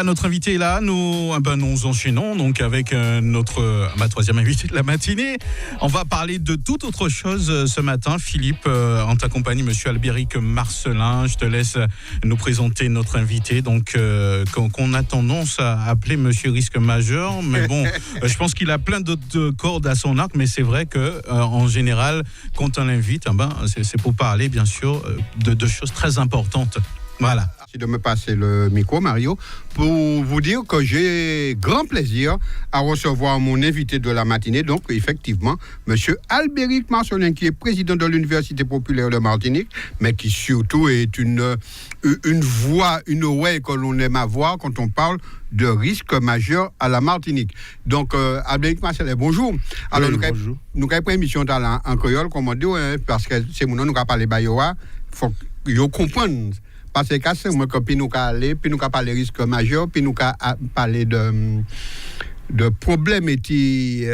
Notre invité est là, nous enchaînons donc avec ma troisième invitée de la matinée. On va parler de toute autre chose ce matin. Philippe, en ta compagnie, monsieur Albéric Marcelin, je te laisse nous présenter notre invité, donc qu'on a tendance à appeler monsieur risque majeur, mais bon, je pense qu'il a plein d'autres cordes à son arc, mais c'est vrai que en général, quand on l'invite, c'est pour parler bien sûr de choses très importantes. Voilà. Merci de me passer le micro, Mario, pour vous dire que j'ai grand plaisir à recevoir mon invité de la matinée, donc effectivement, monsieur Albéric Marcelin, qui est président de l'Université populaire de Martinique, mais qui surtout est une voix, une oreille que l'on aime avoir quand on parle de risque majeur à la Martinique. Donc, Albéric Marcelin, bonjour. Alors, oui, bonjour. Nous avons pris une émission en créole, comme on dit, parce que c'est mon nom, nous avons parlé bayoua, il faut que comprendre. Parce que c'est moi que puis nous aller, puis nous parler de risque majeur, puis nous parler de problèmes qui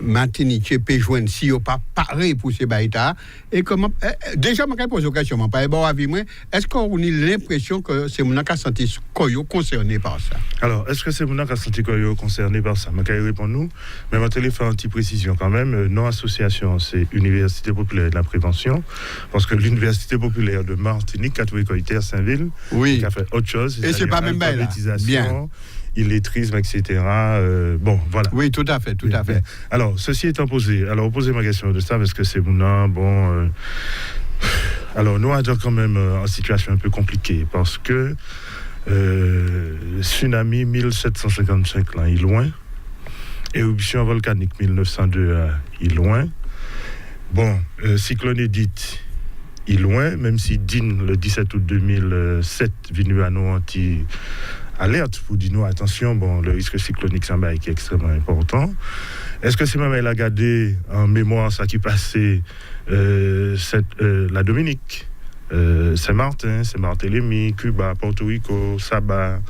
Martinique peut joindre si on pas paré pour ces baïtas. Et comment déjà je me pose une question, pas bon avis moi, est-ce qu'on a l'impression que c'est mon qui senti koyo concerné par ça? Alors, est-ce que c'est mon qui senti koyo concerné par ça? Je vais répondre nous, mais je vais faire une petite précision quand même. Non association, c'est Université populaire de la prévention, parce que l'Université populaire de Martinique, catholique à Saint-Ville, oui, qui a fait autre chose. Et c'est pas même là. Bien. Illettrisme, etc. Bon, voilà. Oui, tout à fait, tout à fait. Alors, ceci étant posé, posez ma question de ça, parce que c'est mon nom, bon... alors, nous, on est quand même en situation un peu compliquée, parce que tsunami 1755, là, il est loin. Éruption volcanique 1902, il est loin. Bon, cyclone Edith, il est loin, même si DIN, le 17 août 2007, venu à nous alerte pour dire nous attention, bon, le risque cyclonique c'est un qui est extrêmement important. Est-ce que c'est même elle a gardé en mémoire ça qui passait la Dominique, Saint-Martin, Saint-Barthélemy, Cuba, Porto Rico, Saba,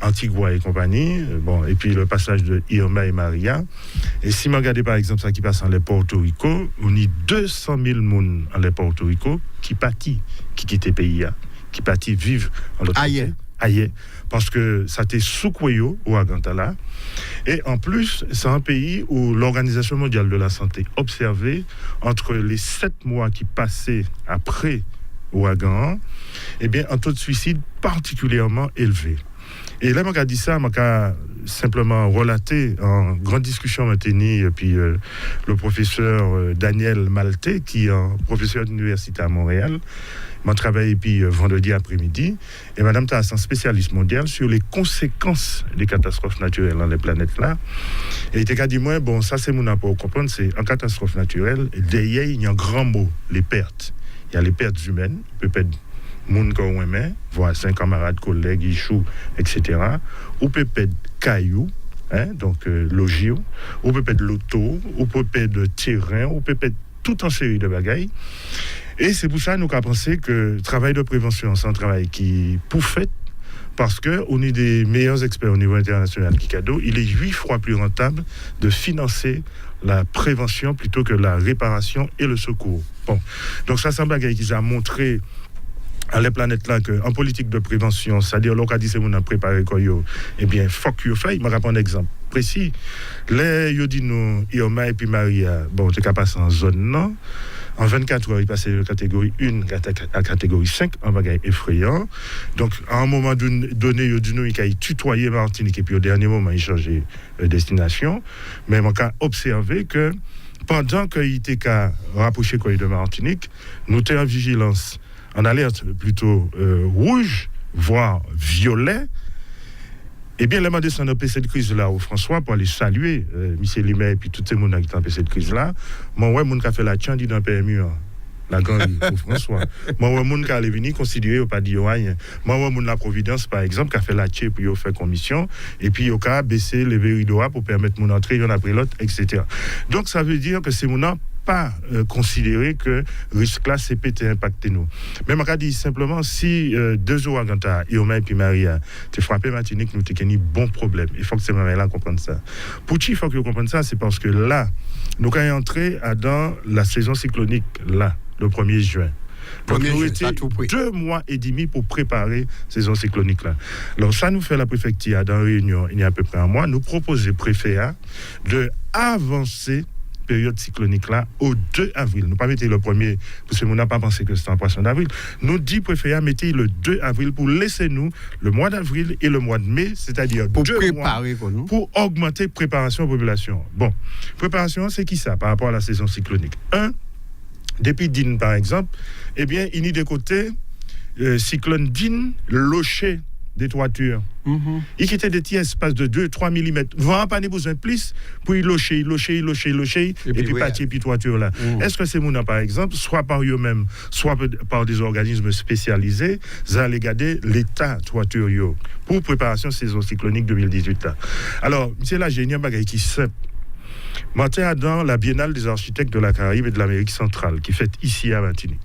Antigua et compagnie, bon, et puis le passage de Irma et Maria. Et si vous regardez par exemple ça qui passe en les Porto Rico, on y 200 000 personnes en les Porto Rico qui pâtit, qui quittent le pays, qui pâtit vivre en l'autre côté. Aïe, parce que ça t'est sous Kouyo ou à Gantala. Et en plus, c'est un pays où l'Organisation mondiale de la santé observait entre les 7 mois qui passaient après Ouagan, eh bien, un taux de suicide particulièrement élevé. Et là, je dit ça, je simplement relaté en grande discussion maintenue, et puis le professeur Daniel Maltais, qui est un professeur d'université à Montréal, m'a travaillé puis vendredi après-midi, et madame est un spécialiste mondial sur les conséquences des catastrophes naturelles dans les planètes là. Et il t'a dit moi, bon, ça c'est mon apport comprendre, c'est en catastrophe naturelle, derrière il y a un grand mot, les pertes. Il y a les pertes humaines, peut-être moun qu'on aimait, voisins, camarades, collègues, ichou, etc. Ou peut-être cailloux, donc logis, ou peut-être l'auto, ou peut-être terrain, ou peut-être toute une série de bagailles. Et c'est pour ça que nous avons pensé que le travail de prévention, c'est un travail qui pour fait, parce qu'on est des meilleurs experts au niveau international qui cadeau, il est 8 fois plus rentable de financer la prévention plutôt que la réparation et le secours. Bon, donc ça c'est un bagage qui a montré à les planètes là qu'en politique de prévention, c'est-à-dire l'on a dit c'est on a préparé quoi yo, eh bien faut que you fait. Je me rappelle un exemple précis. Les yo dit nous Irma et puis Maria, bon tu capable passer en zone non. En 24 heures, il passait de catégorie 1 à catégorie 5, un bagage effrayant. Donc, à un moment donné, il a tutoyé Martinique et puis au dernier moment, il changeait de destination. Mais on a observé que pendant qu'il était rapproché de Martinique, nous étions en vigilance, en alerte plutôt rouge, voire violet. Eh bien, les gens descendent dans cette crise-là au François pour aller saluer M. Limet et puis tous ces gens qui ont fait cette crise-là. Moi, ouais, mon qui a fait la tchandie dans le PMU, la gangue au François. Moi, ouais, mon qui a venu considérer au pas dit rien. Moi, ouais, mon la Providence, par exemple, qui a fait la tché pour y faire commission et puis il a baissé les rideaux pour permettre mon entrée, l'un après l'autre, etc. Donc, ça veut dire que c'est mon pas considérer que risque là c'est peut-être impacté nous. Mais je dis simplement si 2 jours avant Irma et puis Maria t'es frappé Martinique, nous t'es gagné bon problème. Il faut que ces mamans-là comprennent ça. Pour qui il faut qu'ils comprennent ça, c'est parce que là nous quand on est entré dans la saison cyclonique là le 1er juin. Donc, Premier nous juin, étions ça tout près. 2 mois et demi pour préparer saison cyclonique là. Alors, ça nous fait la préfecture dans réunion il y a à peu près un mois, nous proposer préfet de avancer période cyclonique là au 2 avril. Nous pas mettre le premier parce que nous n'a pas pensé que c'était en poisson d'avril. Nous dit préfet mettez le 2 avril pour laisser nous le mois d'avril et le mois de mai, c'est-à-dire Pour 2 préparer mois nous. pour augmenter préparation population. Bon, préparation c'est qui ça par rapport à la saison cyclonique? Depuis Dine par exemple, eh bien, il y a des côtés cyclone Dine loché des toitures. Il quittait des petits espaces de 2-3 mm. Vraiment pas besoin de plus pour y locher, et puis partir puis toiture là. Est-ce que c'est mon par exemple, soit par eux-mêmes, soit par des organismes spécialisés, ça allait garder l'état toiture yo pour préparation saison cyclonique 2018 là. Alors, c'est là génial bagaille qui simple. Matin dans la Biennale des architectes de la Caraïbe et de l'Amérique centrale qui fait ici à Martinique.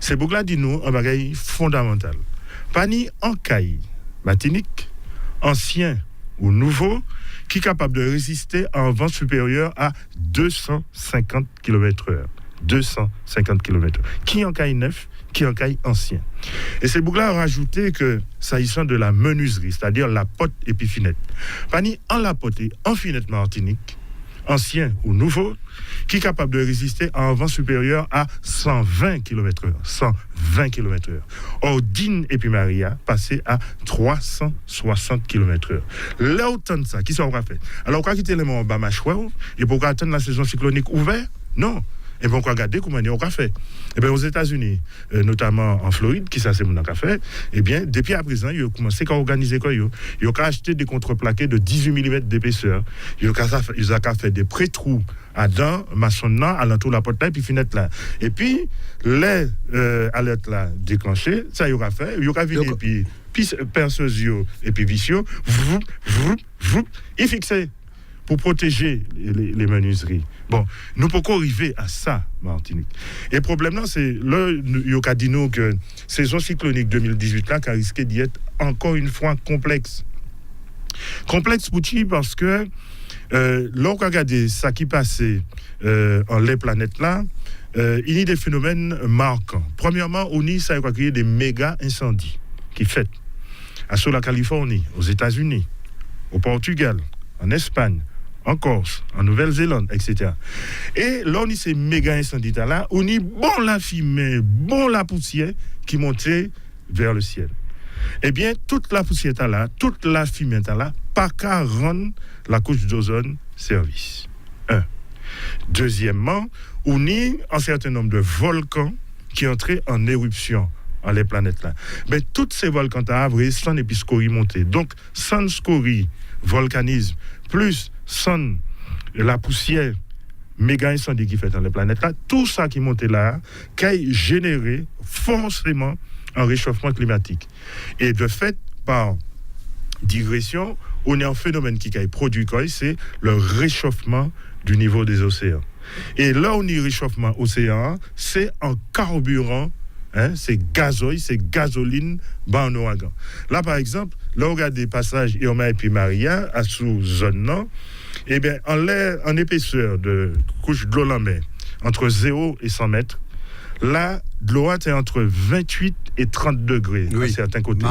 C'est beaucoup là dit nous un bagaille fondamental. Pas ni en caille Martinique, ancien ou nouveau, qui est capable de résister à un vent supérieur à 250 km/h. 250 km/h. Qui en caille neuf, qui en caille ancien. Et c'est beaucoup là rajouter que, s'agissant de la menuiserie, c'est-à-dire la pote et puis finette, pas ni en la pote et en finette Martinique, ancien ou nouveau, qui est capable de résister à un vent supérieur à 120 km/h. 120 km/h. Or, Dine et puis Maria passaient à 360 km/h. Là, autant de ça, qui s'aura fait? Alors, quoi quitter les mots en bas, et pourquoi attendre la saison cyclonique ouverte? Non. Et puis on va regarder comment on a fait. Et bien aux États-Unis, notamment en Floride, qui ça c'est mon fait, et bien depuis à présent, ils ont commencé à organiser quoi? Ils ont acheté des contreplaqués de 18 mm d'épaisseur. Ils ont fait des pré-trous à dents, maçonnant, à l'entour de la porte là, et puis fenêtre là. Et puis les alertes là déclenchées, ça y aura fait, il y aura venu et puis perceuse et puis vicieux, ils fixaient pour protéger les menuiseries. Bon, nous pouvons arriver à ça, Martinique. Et le problème, là, c'est, là, il y a dit nous que saison cyclonique 2018, là, qui a risqué d'y être encore une fois complexe. Complexe pour qui? Parce que, là, on regarde ça qui passait en les planètes, là, il y a des phénomènes marquants. Premièrement, on y a créé des méga incendies qui fait sur la Californie, aux États-Unis, au Portugal, en Espagne, en Corse, en Nouvelle-Zélande, etc. Et là, on y ces méga incendies là, on y bon la fumée, bon la poussière qui montait vers le ciel. Eh bien, toute la poussière là, toute la fumée là, pas qu'à rendre la couche d'ozone service. Deuxièmement, on y un certain nombre de volcans qui entraient en éruption en les planètes là. Mais tous ces volcans avril sans et puis scorie monter. Donc, sans scorie, volcanisme, plus sans la poussière, méga incendie qui fait dans les planètes là, tout ça qui monte là, qui a généré forcément un réchauffement climatique. Et de fait, par digression, on est un phénomène qui a produit quoi, c'est le réchauffement du niveau des océans. Et là, on est réchauffement océan, c'est en carburant. C'est gazoil, c'est gasoline en ouragan. Là, par exemple, là, on regarde des passages Irma et puis Maria, à sous zone non, eh bien, en épaisseur de couche de l'eau en mer, entre 0 et 100 mètres, là, de l'eau est entre 28 et 30 degrés à certains côtés.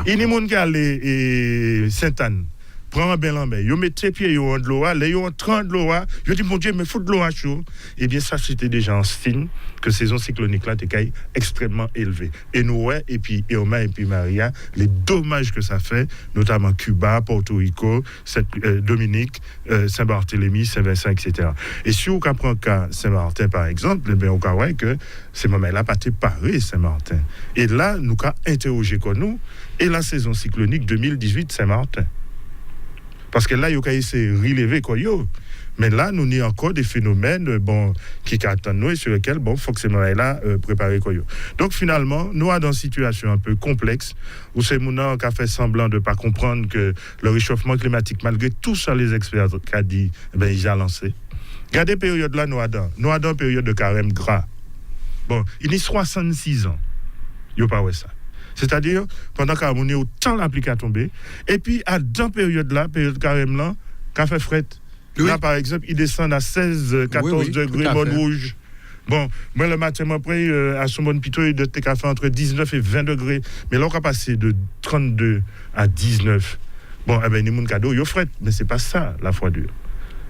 Il y a des gens qui allaient et Sainte-Anne. Prends un bain en mer. Ils mettent ses pieds en de l'eau, là, ils ont 30 de l'eau. Je dis, mon Dieu, mais faut de l'eau à chaud. Eh bien, ça, c'était déjà un signe que saison cyclonique là était extrêmement élevée. Et nous, et puis Irma et puis Maria, les dommages que ça fait, notamment Cuba, Porto Rico, Dominique, Saint-Barthélemy, Saint-Vincent, etc. Et si on prend le cas Saint-Martin, par exemple, eh bien, on voit que ces moments-là pas paré Saint-Martin. Et là, nous avons interrogé quoi nous, et la saison cyclonique 2018 Saint-Martin. Parce que là, il y a essayé de relever quoi. Mais là, nous avons encore des phénomènes qui attendent nous et sur lesquels il faut que ces moments-là préparer quoi. Donc finalement, nous sommes dans une situation un peu complexe où ces gens qui ont fait semblant de ne pas comprendre que le réchauffement climatique, malgré tout ça, les experts qui ont dit, ils ont lancé. Regardez la période là, nous sommes dans une période de carême gras. Bon, il y a 66 ans. Il n'y a pas ouais ça. C'est-à-dire, pendant qu'on est au temps l'appliquer à tomber, et puis à dans période carême là, qu'a fait fret. Là, par exemple, il descend à 16, 14 degrés, mode rouge. Bon, moi, le matin, après, à Sombonne Pito, il doit faire entre 19 et 20 degrés. Mais là, on va passer de 32 à 19. Bon, eh ben, il y a des cadeaux, il y a fret, mais c'est pas ça, la froidure.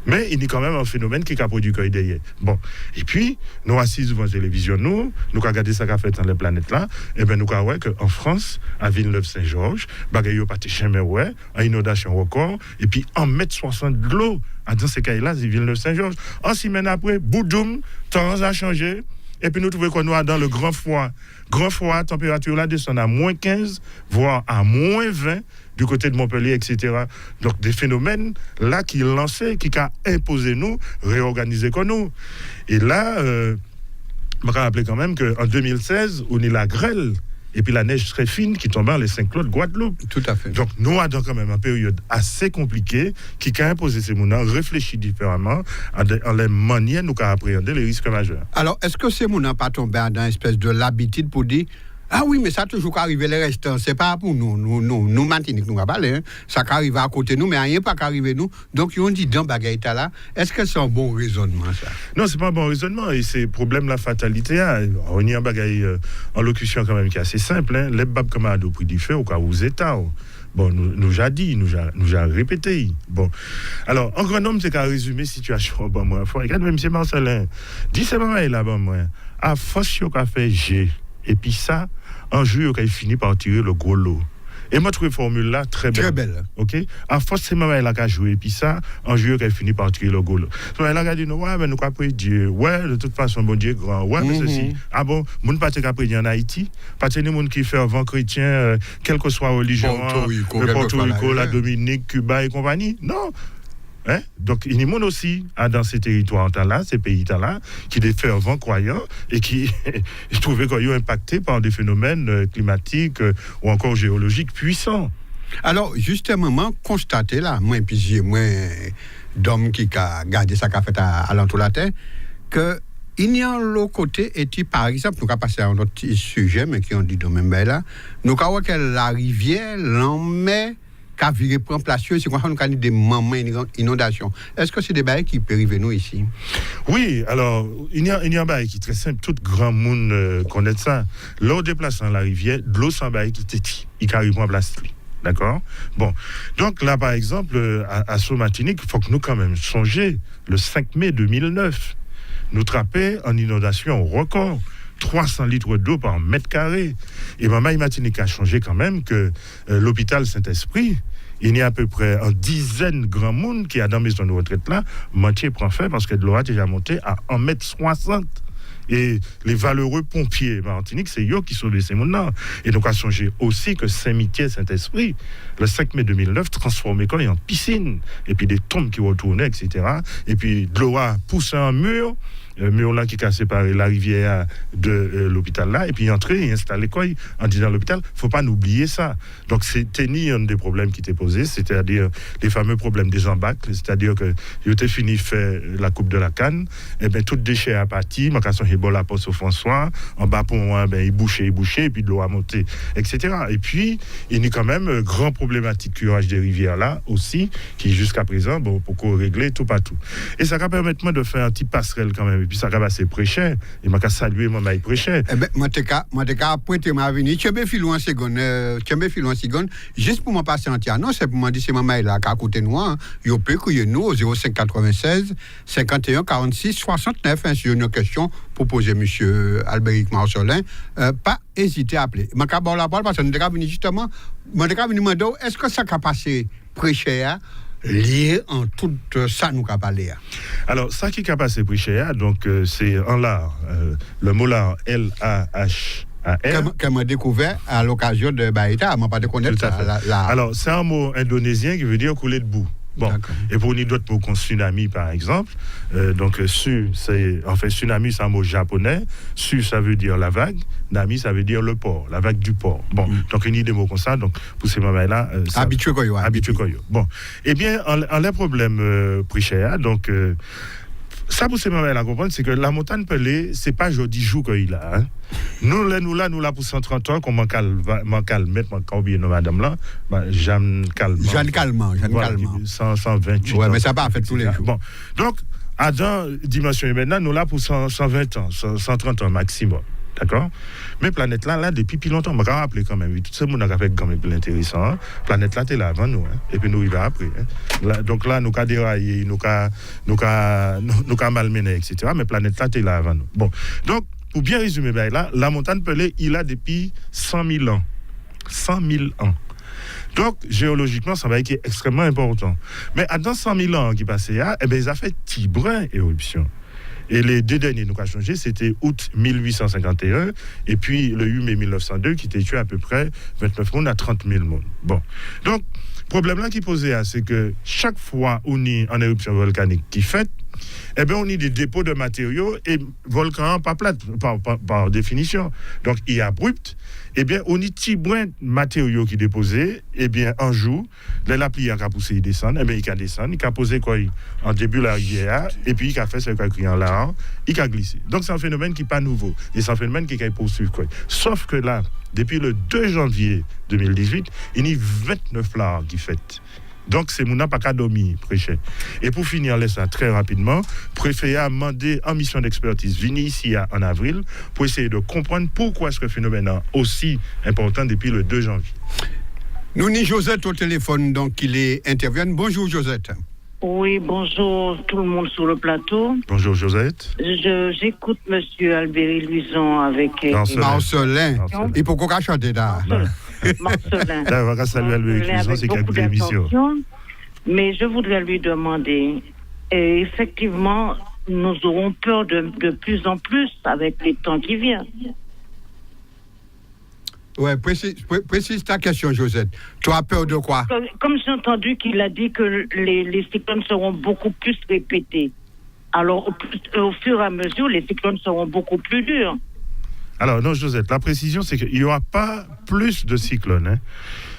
Mais il y a quand même un phénomène qui a produit qu'il derrière. Bon, et puis, nous assis devant la télévision, nous avons regardé ça qu'a fait dans les planètes là, et bien nous avons vu qu'en France, à Villeneuve-Saint-Georges, bagaille pas jamais ouais, à inondation record, et puis 1,60 m de l'eau, dans ces cas-là, c'est Villeneuve-Saint-Georges. En 6 semaines après, boudoum, temps a changé, et puis nous trouvons qu'on est dans le grand froid. Grand froid, température là descend à moins 15, voire à moins 20, du côté de Montpellier, etc. Donc, des phénomènes là qui lançaient, qui ont imposé nous, réorganiser comme nous. Et là, je me rappelle quand même qu'en 2016, on a la grêle, et puis la neige très fine qui tombait dans les Saint-Claude, Guadeloupe. Tout à fait. Donc, nous avons quand même une période assez compliquée qui a imposé ces mouvements, réfléchit différemment, en les manières nous appréhender les risques majeurs. Alors, est-ce que ces mouvements pas tombé dans une espèce de l'habitude pour dire ah oui, mais ça a toujours arrivé les restants. C'est pas pour nous Martinique, nous parler. Hein. Ça arrive à côté nous, mais rien pas qu'arriver nous. Donc, ils ont dit dans Bagaïta là, est-ce que c'est un bon raisonnement, ça? Non, c'est pas un bon raisonnement. Et c'est problème la fatalité. Hein. On y a un bagaille en locution quand même qui est assez simple. Hein. Les babes comme à dos prix du feu au cas où vous êtes. Bon, nous a dit, nous a répété. Bon. Alors, en grand nombre, c'est qu'à résumer la situation. Bon, moi, regarde, même M. Marcelin, dis c'est pas là, bon, moi. À force, il a fait G. Et puis ça, un jour, il finit par tirer le gros lot. Et moi, je trouve la formule là très belle. Très belle. OK? À force, c'est maman qui a joué. Et puis ça, un jour, il finit par tirer le gros lot. Donc, elle a dit, ouais, mais nous avons pris Dieu. Ouais, de toute façon, bon Dieu est grand. Ouais, mais ceci. Ah bon, nous ne pouvons pas pris en Haïti. Pas de monde qui fait avant chrétien, quelle que soit religion. Le Porto Rico, la Dominique, Cuba et compagnie. Non. Hein? Donc, il y a des gens aussi dans ces territoires-là, ces pays-là, qui sont des fervents croyants et qui trouvaient qu'ils sont impactés par des phénomènes climatiques ou encore géologiques puissants. Alors, justement, constater là, moi, puis j'ai d'hommes qui a gardé ça qu'a fait à l'entour de la terre, que il y a l'autre côté, et par exemple, nous avons passé à un autre sujet, mais qui ont dit de même là, nous avons que la rivière, l'en qu'a viré prend place, c'est quoi nous avons des moments inondations. Est-ce que c'est des bails qui peuvent arriver nous ici? Oui, alors il y a un bail qui est très simple, tout grand monde connaît ça. L'eau déplaçant la rivière, de l'eau sans bail qui t'étit, il arrive en place. D'accord? Bon. Donc là, par exemple, à Martinique, il faut que nous quand même songions le 5 mai 2009. Nous trapper en inondation record. 300 litres d'eau par mètre carré. Et Maman Martinique a changé quand même que l'hôpital Saint-Esprit, il y a à peu près une dizaine de grands monde qui a dans la maison de retraite là, moitié prend fin parce que de l'eau a déjà monté à 1,60 m. Et les valeureux pompiers Martinique, c'est eux qui sont laissés maintenant. Et donc, a changé aussi que Saint-Mitier, Saint-Esprit, le 5 mai 2009, transformé quand en piscine. Et puis des tombes qui retournaient, etc. Et puis de l'eau a poussé un mur là qui a séparé la rivière de l'hôpital là, et puis entrer et installer quoi en disant l'hôpital, faut pas oublier ça. Donc c'était un des problèmes qui étaient posés, c'est-à-dire les fameux problèmes des embâcles, c'est-à-dire que il était fini faire la coupe de la canne, et ben tout déchet à partir, mancation Ebola poste au François, en bas pour moi ben il bouchait, et puis de l'eau a monté, etc. Et puis il y a quand même grand problématique curage des rivières là aussi, qui jusqu'à présent bon pour qu'on régler tout partout. Et ça va permettre moi de faire un petit passerelle quand même. Et puis ça va assez prêcher. Et m'a salué mon maï prêcher. Eh ben moi t'ai pointé ma venue. Tu me filou en seconde, juste pour me passer entière. Non, c'est pour me dire c'est maman là qui a côté nous. Yo peut que nous au 05 96 51 46 69 sur une question pour poser monsieur Albéric Marcelin. Pas hésiter à appeler. M'a ka la parole parce que nous t'ai venu justement, m'a t'ai venu demander est-ce que ça a passé prêcher lié en tout ça nous qu'a parlé. Alors ça qui a passé prêcher donc c'est en l'art le mot l'art LAH que m'a découvert à l'occasion de Baïta, m'a pas de connaître ça. Alors c'est un mot indonésien qui veut dire couler de boue. Bon, d'accord. Et pour nous d'autres mots comme tsunami par exemple, donc su c'est en fait tsunami c'est un mot japonais, su ça veut dire la vague, nami ça veut dire le port, la vague du port. Bon, donc il y a des mots comme ça, donc pour ces moments là habitué koyo. Bon, eh bien en les problèmes prichéa donc ça pour ces moments là comprendre c'est que la montagne pelée c'est pas jodi jour qu'il a hein. Nous là pour 130 ans qu'on m'en calme mettre mon oublier nos madame là Jeanne Calment 128 ouais mais ça pas fait tous les jours. Bon donc Dans dimension humaine, nous là pour 120 ans, 130 ans maximum. D'accord? Mais planète là, depuis plus longtemps, je me rappelle quand même, tout ce monde a fait quand même plus intéressant. Hein? Planète là, t'es là avant nous, hein? Et puis nous, il va après. Hein? Là, donc là, nous avons déraillé, nous avons malmené, etc. Mais planète là, t'es là avant nous. Bon. Donc, pour bien résumer, ben là, la montagne Pelée, il a depuis 100 000 ans. 100 000 ans. Donc, géologiquement, ça va être extrêmement important. Mais dans 100 000 ans qui passaient, eh bien, ils ont fait petit brin éruption. Et les deux derniers nous ont changé, c'était août 1851 et puis le 8 mai 1902 qui était tué à peu près 29 personnes à 30 000 personnes. Bon. Donc, le problème là qui posait, c'est que chaque fois on est en éruption volcanique qui fait, eh bien, on a des dépôts de matériaux et volcan pas plate par définition. Donc, il est abrupt. Eh bien, on a des petits brins de matériaux qui déposaient. Eh bien, un jour, la pluie a poussé, il descend. Eh bien, il a descendu. Il a posé quoi en début de la rivière. Et puis, il a fait ce qu'il a en là. Il a glissé. Donc, c'est un phénomène qui n'est pas nouveau. Et c'est un phénomène qui est poursuivi. Sauf que là, depuis le 2 janvier 2018, il y a 29 là qui fêtent. Donc, c'est mon pas qu'à dormir, prêcher. Et pour finir, laisse ça très rapidement, préfet a demandé en mission d'expertise, venu ici en avril, pour essayer de comprendre pourquoi ce phénomène est aussi important depuis le 2 janvier. Nous ni Josette au téléphone, donc il est intervient. Bonjour Josette. Oui, bonjour tout le monde sur le plateau. Bonjour Josette. J'écoute Monsieur Albéry Luison avec Marcelin. Il faut qu'on chanter là. Marcelin. Là, on va saluer Albéry Luison, c'est quelques émissions. Mais je voudrais lui demander, et effectivement, nous aurons peur de plus en plus avec les temps qui viennent. Ouais, précise ta question, Josette. Tu as peur de quoi? Comme j'ai entendu qu'il a dit que les cyclones seront beaucoup plus répétés. Alors, au fur et à mesure, les cyclones seront beaucoup plus durs. Alors, non, Josette, la précision, c'est qu'il n'y aura pas plus de cyclones. Hein.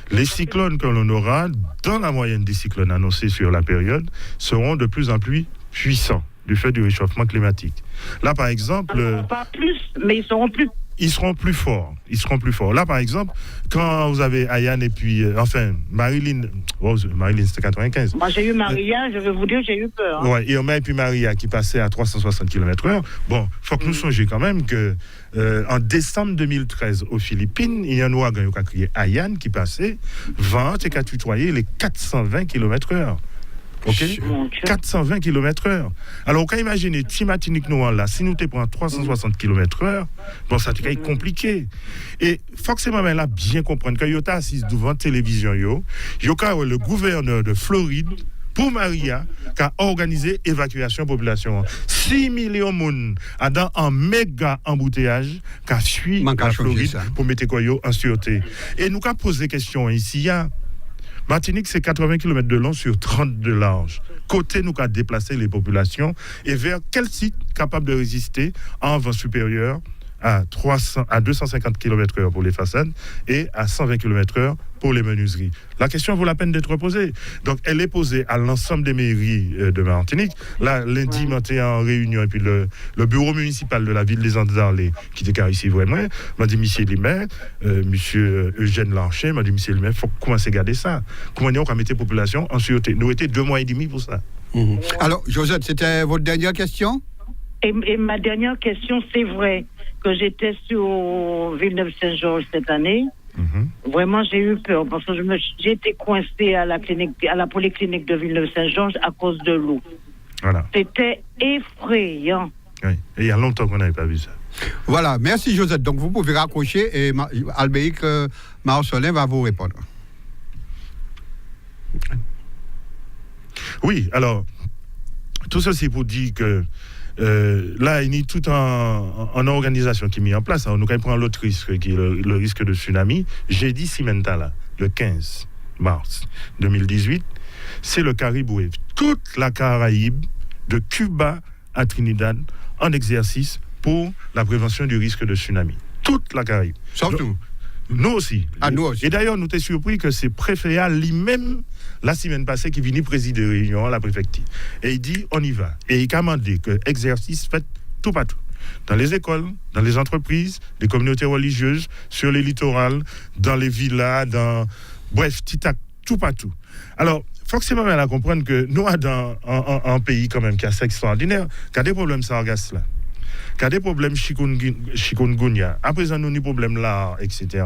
Les cyclones que l'on aura, dans la moyenne des cyclones annoncés sur la période, seront de plus en plus puissants du fait du réchauffement climatique. Là, par exemple... Alors, pas plus, mais ils seront plus... Ils seront plus forts. Là, par exemple, quand vous avez Ayane et puis... Marilyn... Marilyn, c'était 95. Moi, j'ai eu Maria, je vais vous dire, j'ai eu peur. Hein. Ouais, Irma et puis Maria qui passaient à 360 km/h. Bon, il faut que nous songions quand même que en décembre 2013, aux Philippines, il y a un ouragan qui a crié Ayane qui passait 20 et qui a tutoyé les 420 km/h. OK? 420 km/h. Alors, on peut imaginer, Timatinique Noir, là, si nous te prenons 360 km/h, bon, ça te compliqué. Et forcément, là, bien comprendre que Yota assise devant la télévision, le gouverneur de Floride, pour Maria, qui a organisé évacuation population. 6 millions de monde dans un méga embouteillage qui a suivi la Floride pour mettre Koyo en sûreté. Et nous avons posé des questions ici. Martinique, c'est 80 km de long sur 30 de large. Côté, nous avons déplacé les populations et vers quel site capable de résister en vent supérieur à 250 km/h pour les façades et à 120 km/h pour les menuiseries. La question vaut la peine d'être posée. Donc, elle est posée à l'ensemble des mairies de Martinique. Là, lundi, matin en réunion, et puis le bureau municipal de la ville des Andes-Arlées, qui était ici vraiment, m'a dit, monsieur le maire, monsieur Eugène Larcher, m'a dit, monsieur le maire, il faut commencer à garder ça. Comment on va mettre la population en sûreté? Nous étions 2 mois et demi pour ça. Mmh. Alors, Josette, c'était votre dernière question? Et ma dernière question, c'est vrai que j'étais sur Villeneuve-Saint-Georges cette année. Mm-hmm. Vraiment, j'ai eu peur parce que j'ai été coincée à la polyclinique de Villeneuve-Saint-Georges à cause de l'eau. Voilà. C'était effrayant. Oui, et il y a longtemps qu'on n'avait pas vu ça. Voilà, merci Josette. Donc vous pouvez raccrocher et Albéric Marcelin va vous répondre. Oui, alors, tout ceci pour dire que là, il y a tout en organisation qui est mis en place. Alors, nous allons prendre l'autre risque, qui est le risque de tsunami. J'ai dit Cimentala, le 15 mars 2018, c'est le Caribe Wave. Toute la Caraïbe, de Cuba à Trinidad, en exercice pour la prévention du risque de tsunami. Toute la Caraïbe. Surtout. Nous aussi. Nous aussi. Et d'ailleurs, nous sommes surpris que c'est préfet lui-même, la semaine passée, qui vient présider la réunion à la préfecture. Et il dit, on y va. Et il a demandé que l'exercice fait tout partout. Dans les écoles, dans les entreprises, les communautés religieuses, sur les littorales, dans les villas, bref, tout partout. Alors, faut que ces mamans là comprennent que nous, dans un pays quand même qui est extraordinaire, qui a des problèmes sargasses là, qui a des problèmes chikungunya, à présent nous avons des problèmes là, etc.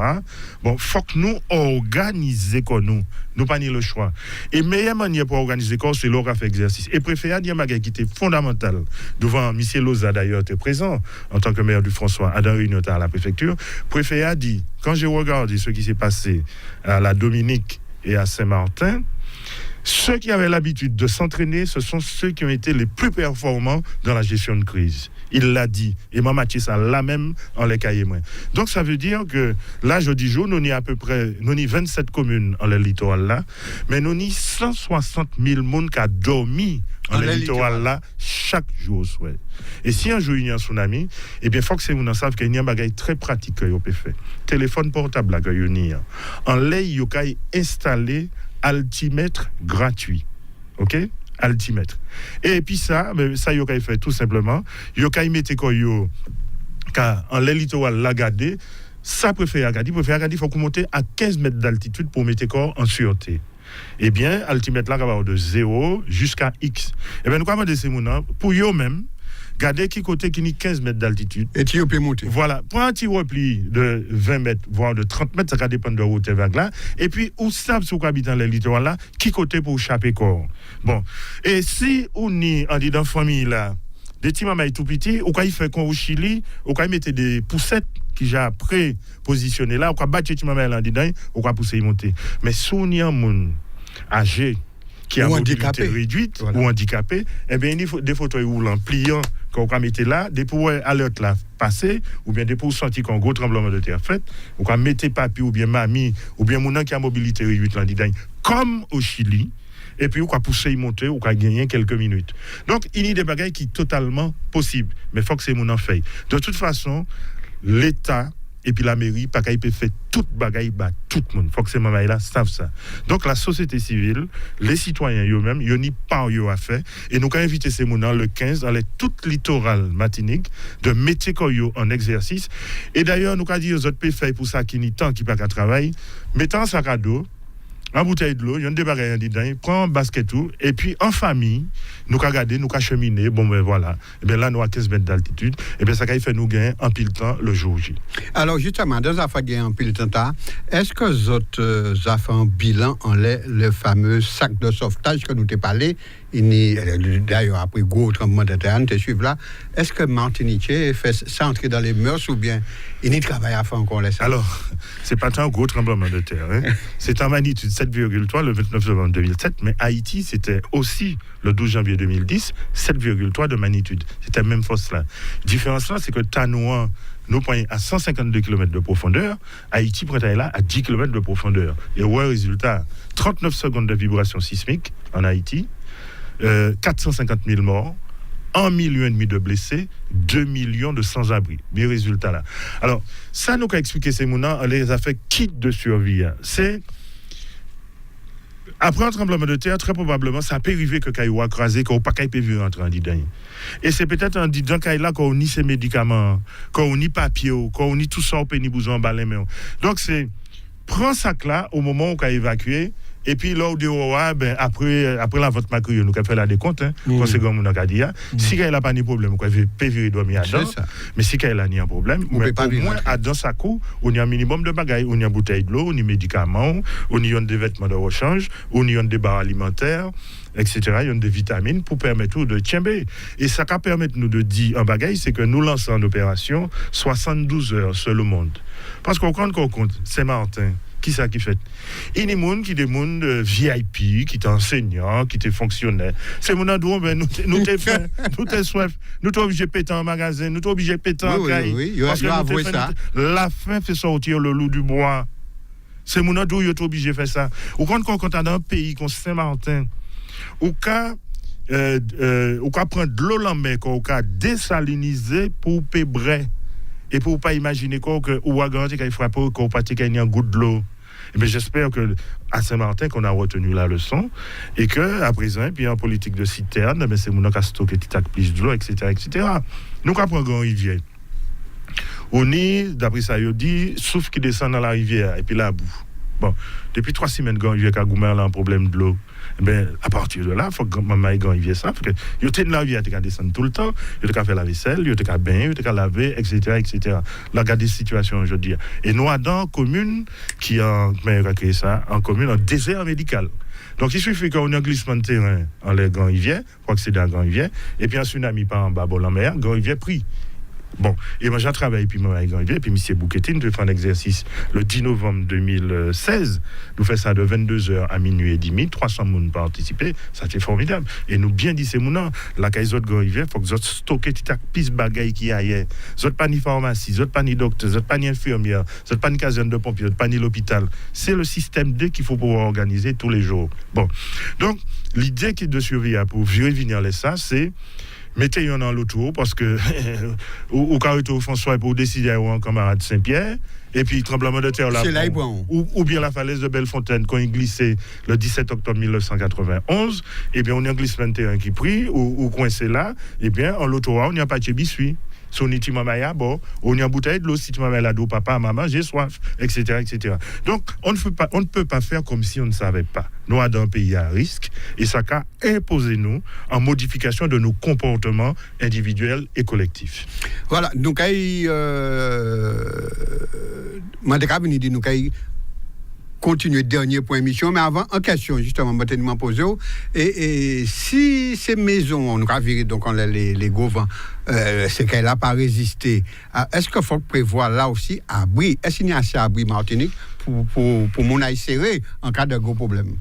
Bon, faut que nous organiser comme nous pas ni le choix. Et meilleure manière pour organiser comme c'est l'or à faire exercice. Et préférer dire qui était fondamental devant M. Loza d'ailleurs était présent en tant que maire du François à la réunion à la préfecture. Préférer dire quand j'ai regardé ce qui s'est passé à la Dominique et à Saint-Martin, ceux qui avaient l'habitude de s'entraîner, ce sont ceux qui ont été les plus performants dans la gestion de crise. Il l'a dit. Et moi, Mathieu, ça là même en les cahiers. Donc, ça veut dire que là, je dis jour, nous avons à peu près 27 communes en le littoral là, mais nous avons 160 000 personnes qui ont dormi en le littoral là chaque jour. Ouais. Et si un jour il y a un tsunami, eh bien, il faut que ces gens savent qu'il y a un bagage très pratique que vous pouvez faire. Téléphone portable là, que vous avez. En l'air, vous pouvez installer altimètre gratuit. OK? Altimètre. Et puis ça yo kay fait tout simplement, yo kay mette ko yo car en les littoral la garder, ça préfère Agadi, faut qu'on monte à 15 mètres d'altitude pour mettre corps en sûreté. Eh bien, altimètre là va de 0 jusqu'à X. Eh bien nous comment de ces mouna pour yo même regardez qui côté qui ni 15 mètres d'altitude. Et tu peux monter. Voilà. Prends un petit repli de 20 mètres, voire de 30 mètres, ça va dépendre de route vague là. Et puis, où savent ceux qui habitent dans les littoraux là, qui côté pour échapper corps. Bon. Et si on est en dit dans famille là, des petits mamans tout petits, ou quand il fait qu'on au Chili, ou quand il mettait des poussettes qui j'ai pré-positionnées là, ou quand battre petit maman là en dedans, ou quand pousser y monter. Mais si on est un monde âgé, qui a mobilité réduite voilà. Ou handicapé, eh bien, il faut des fauteuils roulants pliants qu'on va mettre là, des pour alerte là passer, ou bien des pour sentir qu'un gros tremblement de terre fait, ou qu'on mette papi, ou bien mamie, ou bien mon qui a mobilité réduite là, comme au Chili, et puis on va pousser y monter, ou qu'on gagner quelques minutes. Donc, il y a des bagages qui sont totalement possibles, mais il faut que c'est mon en fait. De toute façon, l'État et puis la mairie, pas qu'elle peut faire toute bagaille, bah, tout le monde. Faut que ces mamans là savent ça. Donc la société civile, les citoyens eux-mêmes, ils n'y pas à faire. Et nous avons invité ces mamans le 15 dans les toutes littorales matiniques de mettre en exercice. Et d'ailleurs, nous avons dit aux autres pays pour ça qui n'y tant qui pas qu'à travailler, mettant un sac à dos, une bouteille de l'eau, il y a des bagages dedans, prend un basket tout, et puis en famille, nous avons regardé, nous avons cheminé, bon ben voilà, et bien là nous avons 15 mètres d'altitude, et bien ça fait nous gagner en pile temps le jour J. Alors justement, dans affaires gagner en pile temps, est-ce que les autres affaires en bilan en le fameux sac de sauvetage que nous t'ai parlé, d'ailleurs après gros tremblement de terre, tu suives là, est-ce que Martinique fait ça entrer dans les mœurs ou bien il y travaille à faire encore les ça? Alors, c'est pas tant un gros tremblement de terre, hein. C'est en magnitude 7,3 le 29 novembre 2007, mais Haïti, c'était aussi le 12 janvier 2010, 7,3 de magnitude. C'était la même force là. La différence là, c'est que Tanouan, nous prenons à 152 km de profondeur, Haïti prend là à 10 km de profondeur. Et ouais, résultat, 39 secondes de vibration sismique en Haïti, 450 000 morts, 1,5 million de blessés, 2 millions de sans-abri. Mais résultat là. Alors, ça nous a expliqué ces mounans, on les a fait kit de survie. C'est après un tremblement de terre, très probablement, ça peut arriver que Kaïwa crasé, qu'on pas peut vivre entre un didan. Et c'est peut-être un didan Kaïla qu'on ni ses médicaments, qu'on ni papier, qu'on ni tout ça, on peut ni besoin de balai. Donc c'est prends ça là au moment où on a évacué. Et puis là, ben, après la vote Macron, nous avons fait la décompte, conséquent, nous avons dit, si il n'a pas de problème, on peut dormir dedans. Mais si il a un problème, au moins, dans sa cour, on a un minimum de bagailles, on a une bouteille de l'eau, on a des médicaments, on a des vêtements de rechange, on a des barres alimentaires, etc. Il y a des vitamines pour permettre de tirer. Et ça va permettre nous de dire un bagaille, c'est que nous lançons en opération 72 heures sur le monde. Parce qu'on compte, c'est Martin. Qui ça qui fait? Il y a des gens qui sont VIP, qui sont enseignants, qui sont fonctionnaires. C'est mon endroit, ben, nous t'es soif, nous t'es obligé de péter en magasin, nous t'es obligé de péter en caille. Oui, parce que ça. La faim fait sortir le loup du bois. C'est mon endroit où tu es obligé de faire ça. Ou quand on est dans un pays comme Saint-Martin, ou quand prendre de l'eau en mer, ou quand désaliniser pour pébrer. Et pour ne pas imaginer que ou à garantir qu'il frappe qu'on pas qu'il y a un goût de l'eau. Mais j'espère que à Saint-Martin qu'on a retenu la leçon et que à présent puis en politique de citerne, mais c'est mon cas stocker petit plus de l'eau, etc. Nous avons une rivière. On est d'après ça il dit souffle qui descend dans la rivière et puis la boue. Bon, depuis 3 semaines, quand il y a un problème de l'eau, ben, à partir de là, il faut que maman ait gagné ça. Parce que il y a une vie à descendre tout le temps, il y a faire la vaisselle, il y a baigner, il y a laver, etc. Là, regardez la situation aujourd'hui. Et nous, dans commune qui a créé ça, en commune, en désert médical. Donc, il suffit qu'on ait un glissement de terrain en l'air quand il vient, pour accéder à quand il vient, et puis un tsunami par en bas, bon, en mer, quand il vient pris. Bon, et moi j'ai travaillé, puis moi et puis M. Bouquetine, nous fait un exercice le 10 novembre 2016. Nous faisons ça de 22h à minuit et demi, 300 personnes participé, ça c'est formidable. Et nous bien dit, c'est mon la caisse autres il faut que vous stockez tout à piste bagaille qui aille. Vous n'êtes pas ni pharmacie, vous n'êtes pas ni docteur, vous n'êtes pas ni infirmière, vous n'êtes pas ni caserne de pompiers, vous n'êtes pas ni l'hôpital. C'est le système 2 qu'il faut pouvoir organiser tous les jours. Bon, donc l'idée qui est de surveiller pour venir les ça, c'est mettez-y dans l'auto parce que au carreau François pour décider ou un camarade Saint-Pierre et puis tremblement de terre là ou bien la falaise de Bellefontaine quand il glissait le 17 octobre 1991 et bien on a un glissement de terrain qui pris ou coincé là et bien en l'auto on n'y a pas de biscuit. Son iti mamaya, bon, on y a une bouteille de l'eau, si tu m'as la d'eau, papa, maman, j'ai soif, etc., etc. Donc, on ne peut pas faire comme si on ne savait pas. Nous sommes dans un pays à risque, et ça a imposé nous en modification de nos comportements individuels et collectifs. Voilà, donc, nous continuer dernier point émission, mais avant, en question, justement, je vais poser. Et si ces maisons, on a viré donc les gros vents, c'est qu'elle n'a pas résisté, est-ce qu'il faut prévoir là aussi abri? Est-ce qu'il y a assez abri Martinique pour mon aïe serré en cas de gros problème?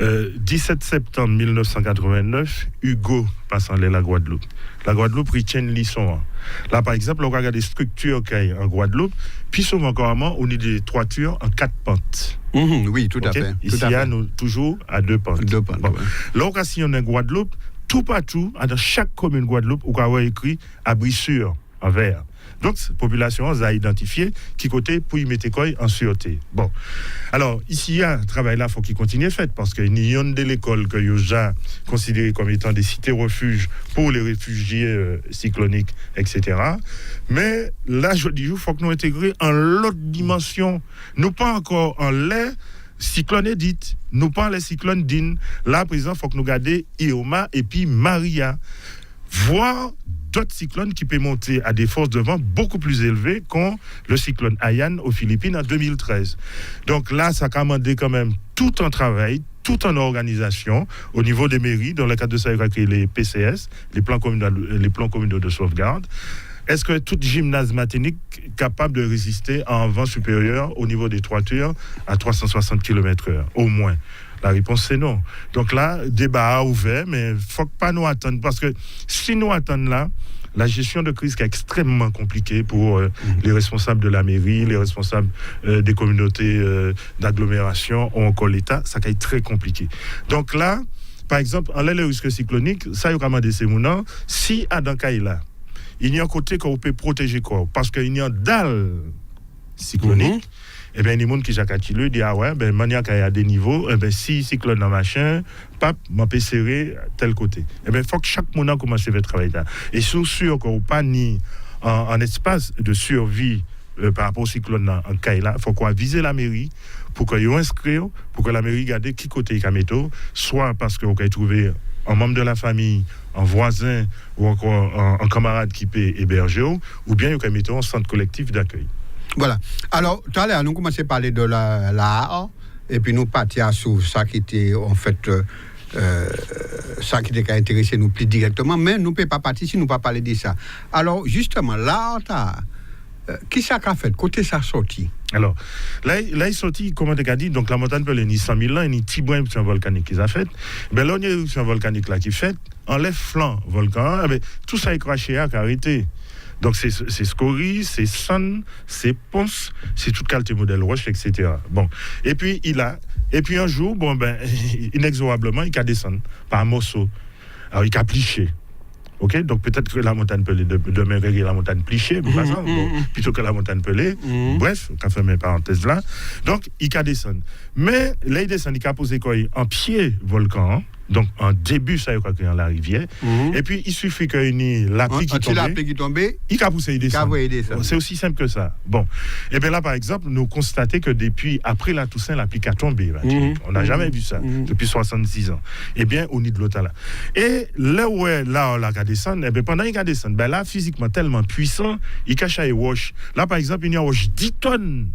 17 septembre 1989, Hugo passe en la Guadeloupe. La Guadeloupe retient une leçon. Là, par exemple, on regarde des structures qu'il y a en Guadeloupe, puis souvent encore, on a des toitures en 4 pentes. Oui, tout à fait. Ici, il y a toujours à 2 pentes. Bon. Ouais. Là, si on est en Guadeloupe, tout partout, dans chaque commune Guadeloupe, on a écrit abri sûr en vert. Donc, la population a identifié qui côté pour y mettre quoi en sûreté. Bon. Alors, ici, il y a un travail là, il faut qu'il continue fait parce qu'il y a une de l'école que déjà considéré comme étant des cités-refuges pour les réfugiés cycloniques, etc. Mais là, je dis, il faut que nous intégrions en l'autre dimension. Nous pas encore en l'air. Cyclone Edith, nous pas les cyclones Din. Là, président, il faut que nous gardions Ioma et puis Maria. Voir d'autres cyclones qui peuvent monter à des forces de vent beaucoup plus élevées qu'ont le cyclone Haiyan aux Philippines en 2013. Donc là, ça a commandé quand même tout un travail, toute une organisation au niveau des mairies. Dans le cadre de ça, il y a créé les PCS, les plans communaux de sauvegarde. Est-ce que toute gymnase matinique est capable de résister à un vent supérieur au niveau des toitures à 360 km/h, au moins? La réponse, c'est non. Donc là, débat ouvert, mais il ne faut pas nous attendre. Parce que si nous attendons là, la gestion de crise est extrêmement compliquée pour les responsables de la mairie, les responsables des communautés d'agglomération ou encore l'État, ça va être très compliqué. Donc là, par exemple, en l'air le risque cyclonique, ça y a vraiment des sémounants. Si à Dankaïla, il y a un côté qu'on peut protéger quoi, parce qu'il y a une dalle cyclonique. Eh bien, les gens qui j'accatilent disent, ah ouais, ben, manière qu'il y a des niveaux, eh bien, si cyclone dans machin, pape, m'en peut serrer tel côté. Eh bien, il faut que chaque monde commence à faire travailler là. Et c'est sûr qu'on n'a pas ni en espace de survie par rapport au cyclone en Kaila, il faut qu'on viser la mairie pour qu'ils inscrivent, pour que la mairie garde qui côté il métaux, soit parce qu'on peut trouver un membre de la famille, un voisin ou encore un camarade qui peut héberger, ou bien on peut mettre un centre collectif d'accueil. Voilà. Alors, tout à l'heure, nous commençons à parler de l'art, et puis nous partions sur ça qui était, en fait, ça qui était intéressé nous plus directement, mais nous ne pouvons pas partir si nous ne pouvons pas parler de ça. Alors, justement, l'art, qui ça a fait? Côté ça sorti? Alors, là, il sorti, comme on a dit, donc la montagne Pelée, ni 100 000 ans, ni Tibouin, c'est un volcanique qu'ils ont fait. Mais là, il y a eu un volcanique là qui fait, enlève flanc volcan, eh bien, tout ça est craché à arrêté. Donc, c'est scories, c'est San, c'est Ponce, c'est toute qualité modèle roche, etc. Bon. Et puis, un jour, bon, ben, inexorablement, il a descendu par morceau. Alors, il a pliché. OK? Donc, peut-être que la montagne Pelée, demain, la montagne plichée, plutôt que la montagne Pelée. Bref, on a fait mes parenthèses là. Donc, il a descendu. Mais, là, il descend, il a posé quoi? En pied volcan, Donc, en début, ça y est, dans la rivière. Et puis, il suffit qu'il y ait la pluie qui tombe. Il a poussé, il descend. C'est aussi simple que ça. Bon. Et bien là, par exemple, nous constatons que depuis, après la Toussaint, la pluie a tombé. On n'a jamais vu ça depuis 66 ans. Et bien, au niveau de l'autre là. Et là où là, on a descendu, et bien pendant qu'il a descendu, ben là, physiquement tellement puissant, il cache à wash. Là, par exemple, il y a wash 10 tonnes.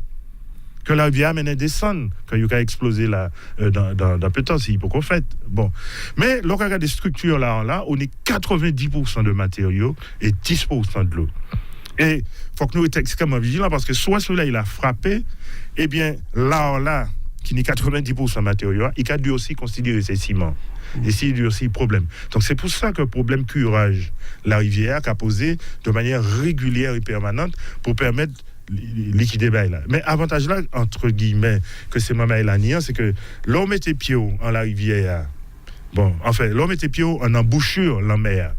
Que la rivière amène descendre, quand il a explosé là, dans peu de temps, c'est hypocrite fait. Bon. Mais, lorsqu'on regarde des structures là, on est 90% de matériaux et 10% de l'eau. Et il faut que nous soyons extrêmement vigilants parce que soit celui-là, il a frappé, eh bien, là, qui n'est 90% de matériaux, il a dû aussi considérer ses ciments. Et c'est dû aussi problème. Donc, c'est pour ça que le problème curage, la rivière, a posé de manière régulière et permanente pour permettre liquider là. Mais avantage là, entre guillemets, que c'est maman là, c'est que l'on mettait pied en la rivière, bon, enfin, l'on mettait pied en embouchure la mer.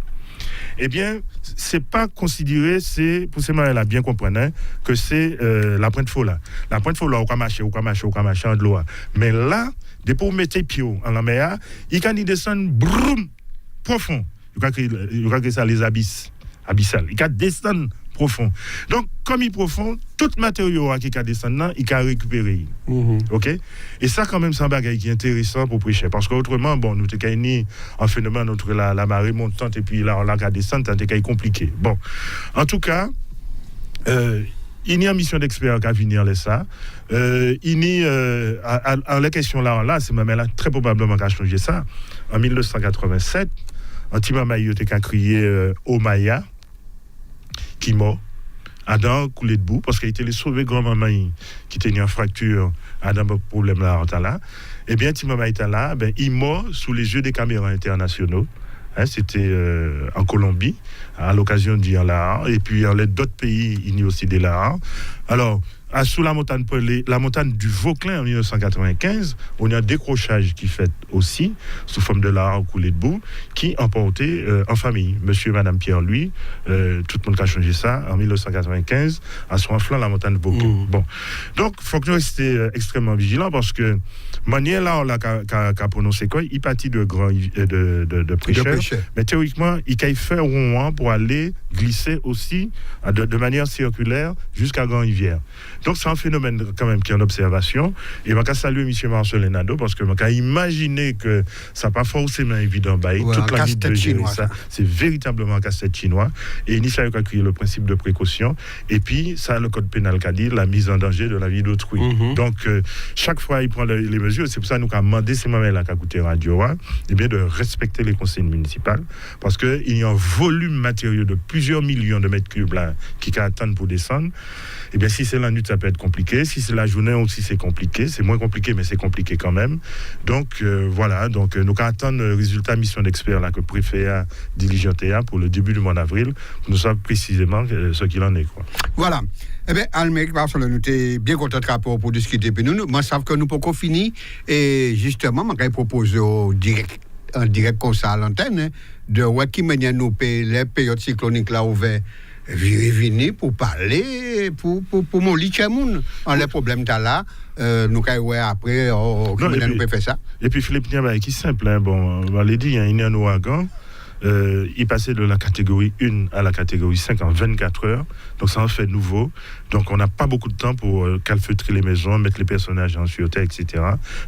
Eh bien, c'est pas considéré, c'est, pour ces mamans là, bien comprendre, que c'est la pointe faux là. La pointe faux là, on va marcher en de l'eau. Mais là, dès pour mettre pied en la mer, il quand il descend, broum, profond. Il va créer ça les abysses, abyssales. Il va descendre profond. Donc, comme il est profond, tout matériau qui est descendant, il a récupéré. OK? Et ça, quand même, c'est un bagage qui est intéressant pour prêcher. Parce qu'autrement, bon, nous avons un phénomène entre la marée montante et puis là, on a descendre, c'est compliqué. Bon. En tout cas, il y a une mission d'expert qui a venir là ça. Il y a la question là, c'est même là, très probablement qui a changé ça. En 1987, un petit maman qui a crié au Maya, qui mort, Adam coulé de boue, parce qu'il était les sauvé grand-maman qui tenait une fracture, Adam a un problème là, eh bien, petit maman était là, ben, il mort sous les yeux des caméras internationaux. C'était en Colombie, à l'occasion du Lahar, et puis en d'autres pays, il y a aussi des Lahar. Alors, sous la montagne du Vauclin en 1995, on a un décrochage qui fait aussi, sous forme de Lahar coulé de boue, qui emportait en famille. Monsieur et Madame Pierre-Louis, tout le monde a changé ça en 1995, à son flanc la montagne du Vauclin. Bon. Donc, il faut que nous restions extrêmement vigilants parce que, manière là, on a prononcé quoi, il partit de prêcheurs, mais théoriquement, il a fait un rond pour aller glisser aussi de manière circulaire jusqu'à Grand-Rivière. Donc, c'est un phénomène quand même qui est en observation. Et je vais saluer M. Marcelin Nadeau parce que je vais imaginer que ça n'a pas forcément évident. Toute la vie de gérer ça, c'est véritablement un casse-tête chinois. Et Nissa a créé le principe de précaution. Et puis, ça, le code pénal qui a dit la mise en danger de la vie d'autrui. Donc, chaque fois, il prend les mesures. C'est pour ça que nous avons demandé ces moments-là qu'à écouter Radio de respecter les consignes municipales. Parce qu'il y a un volume matériel de plusieurs millions de mètres cubes là, qui attendent pour descendre. Et bien, si c'est la nuit, ça peut être compliqué. Si c'est la journée aussi, c'est compliqué. C'est moins compliqué, mais c'est compliqué quand même. Donc, voilà. Donc, nous attendons le résultat mission d'expert là, que le préfet a diligenté pour le début du mois d'avril. Nous savons précisément ce qu'il en est. Quoi. Voilà. Eh bien, Almec, parce que nous sommes bien contents de rapport pour discuter. Puis nous, moi, je sais que nous pouvons finir. Et justement, je propose en direct comme ça à l'antenne, de voir qui mène nous les périodes cycloniques là ouvertes. Venir pour parler, pour mollir les gens. Les problèmes là, nous allons après, nous pouvons faire ça. Et puis Philippe Niaba, qui est simple, hein, bon, on l'a dit, il y a un ouragan. Il passait de la catégorie 1 à la catégorie 5 en 24 heures. Donc, ça en fait nouveau. Donc, on n'a pas beaucoup de temps pour calfeutrer les maisons, mettre les personnages en sûreté, etc.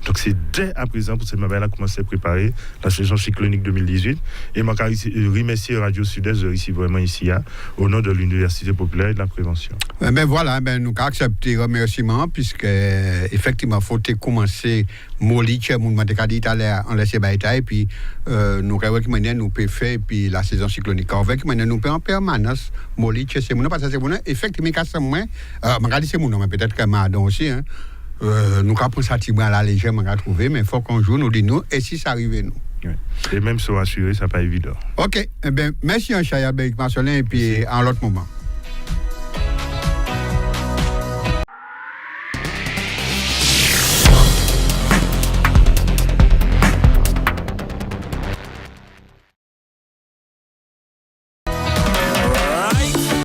Donc, c'est dès à présent que cette mamelle a commencé à préparer la saison cyclonique 2018. Et je remercie Radio Sud-Est ici, vraiment ici, au nom de l'Université populaire et de la prévention. Ben voilà, nous avons accepté le remerciement, puisque effectivement, il faut commencer à en laisser et puis nous avons nous pouvons faire puis la saison cyclonique avec nous pouvons en permanence c'est mon parce que c'est mon effectivement c'est moins c'est mon peut-être que Madon aussi nous avons ça à la légère on va trouver mais il faut qu'on joue nous dit nous et si ça arrive nous. Oui. Et même se rassurer, ça n'est pas évident. OK. Eh bien, merci Chaya Marcelin et puis en l'autre moment.